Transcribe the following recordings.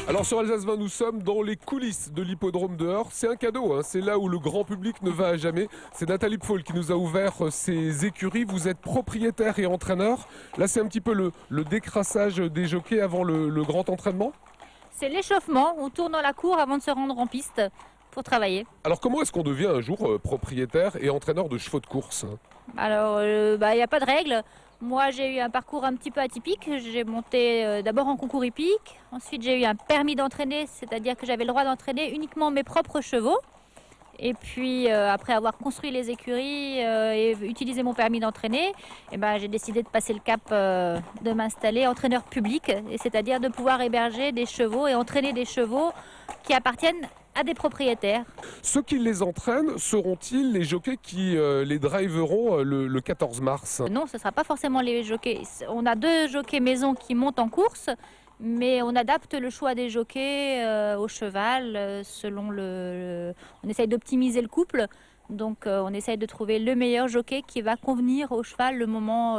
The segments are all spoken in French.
Alors sur Alsace 20, nous sommes dans les coulisses de l'hippodrome de Heurt. C'est un cadeau, hein. C'est là où le grand public ne va jamais. C'est Nathalie Pfaul qui nous a ouvert ses écuries. Vous êtes propriétaire et entraîneur. Là, c'est un petit peu le décrassage des jockeys avant le grand entraînement. C'est l'échauffement, on tourne dans la cour avant de se rendre en piste pour travailler. Alors comment est-ce qu'on devient un jour propriétaire et entraîneur de chevaux de course? Alors, il n'y a pas de règle. Moi, j'ai eu un parcours un petit peu atypique. J'ai monté d'abord en concours hippique. Ensuite, j'ai eu un permis d'entraîner, c'est-à-dire que j'avais le droit d'entraîner uniquement mes propres chevaux. Et puis, après avoir construit les écuries et utilisé mon permis d'entraîner, j'ai décidé de passer le cap de m'installer entraîneur public, et c'est-à-dire de pouvoir héberger des chevaux et entraîner des chevaux qui appartiennent à des propriétaires. Ceux qui les entraînent seront-ils les jockeys qui les driveront le 14 mars? Non, ce ne sera pas forcément les jockeys. On a 2 jockeys maison qui montent en course, mais on adapte le choix des jockeys au cheval selon on essaye d'optimiser le couple. Donc on essaye de trouver le meilleur jockey qui va convenir au cheval le moment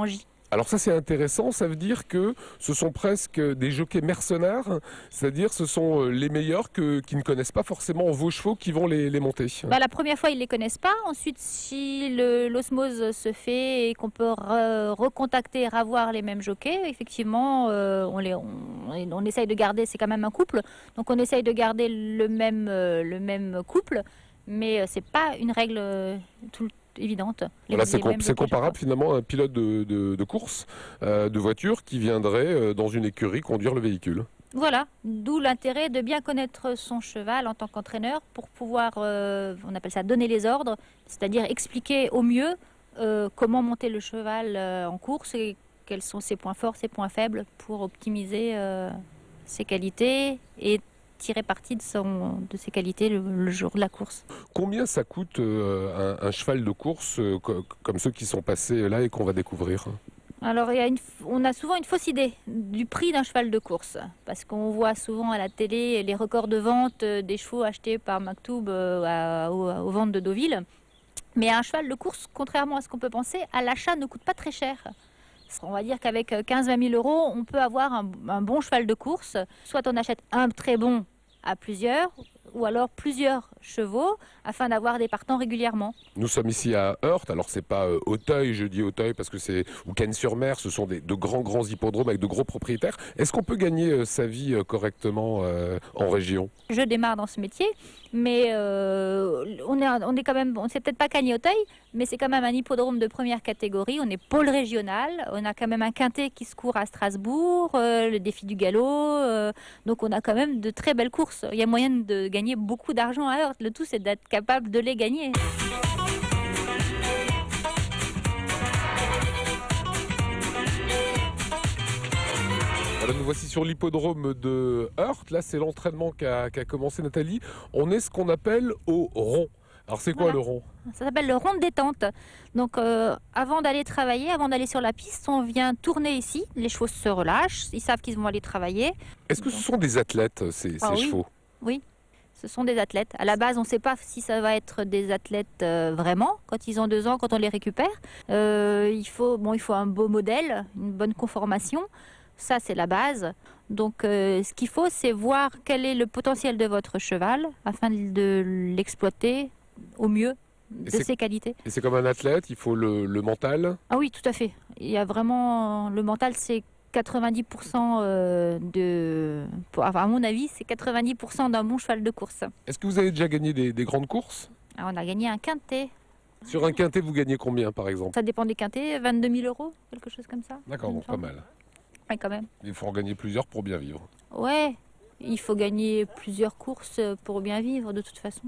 J. Alors ça c'est intéressant, ça veut dire que ce sont presque des jockeys mercenaires, c'est-à-dire ce sont les meilleurs qui ne connaissent pas forcément vos chevaux qui vont les monter. La première fois ils ne les connaissent pas, ensuite si l'osmose se fait et qu'on peut recontacter et revoir les mêmes jockeys, effectivement on essaye de garder, c'est quand même un couple, donc on essaye de garder le même couple, mais c'est pas une règle évidente. Voilà, c'est comparable finalement à un pilote de course, de voiture qui viendrait dans une écurie conduire le véhicule. Voilà, d'où l'intérêt de bien connaître son cheval en tant qu'entraîneur pour pouvoir, on appelle ça donner les ordres, c'est-à-dire expliquer au mieux comment monter le cheval en course et quels sont ses points forts, ses points faibles pour optimiser ses qualités et tirer parti de ses qualités le jour de la course. Combien ça coûte un cheval de course comme ceux qui sont passés là et qu'on va découvrir? Alors, on a souvent une fausse idée du prix d'un cheval de course, parce qu'on voit souvent à la télé les records de vente des chevaux achetés par Maktoub aux ventes de Deauville. Mais un cheval de course, contrairement à ce qu'on peut penser, à l'achat ne coûte pas très cher. On va dire qu'avec 15-20 000 euros, on peut avoir un bon cheval de course. Soit on achète un très bon à plusieurs, ou alors plusieurs chevaux, afin d'avoir des partants régulièrement. Nous sommes ici à Heurt, alors c'est pas Auteuil, je dis Auteuil parce que c'est, ou Cannes-sur-Mer, ce sont de grands hippodromes avec de gros propriétaires. Est-ce qu'on peut gagner sa vie correctement en région? Je démarre dans ce métier, mais on est quand même, on sait peut-être pas Cagnes-Auteuil, mais c'est quand même un hippodrome de première catégorie, on est pôle régional, on a quand même un quintet qui se court à Strasbourg, le défi du galop, donc on a quand même de très belles courses. Il y a moyen de gagner beaucoup d'argent à Heurt, le tout c'est d'être capable de les gagner. Voilà, nous voici sur l'hippodrome de Heurt. Là, c'est l'entraînement qu'a commencé Nathalie. On est ce qu'on appelle au rond. Alors, c'est quoi le rond? Ça s'appelle le rond de détente. Donc, avant d'aller travailler, avant d'aller sur la piste, on vient tourner ici. Les chevaux se relâchent. Ils savent qu'ils vont aller travailler. Est-ce que ce sont des athlètes, ces chevaux? Oui. Ce sont des athlètes. À la base, on ne sait pas si ça va être des athlètes vraiment, quand ils ont 2 ans, quand on les récupère. Il faut un beau modèle, une bonne conformation. Ça, c'est la base. Donc, ce qu'il faut, c'est voir quel est le potentiel de votre cheval afin de l'exploiter au mieux de ses qualités. Et c'est comme un athlète, il faut le mental? Ah oui, tout à fait. Il y a vraiment... Le mental, c'est 90% à mon avis, c'est 90% d'un bon cheval de course. Est-ce que vous avez déjà gagné des grandes courses? On a gagné un quintet. Sur un quintet, vous gagnez combien, par exemple? Ça dépend des quintets, 22 000 euros, quelque chose comme ça. D'accord, donc pas mal. Oui, quand même. Il faut en gagner plusieurs pour bien vivre. Ouais, il faut gagner plusieurs courses pour bien vivre, de toute façon.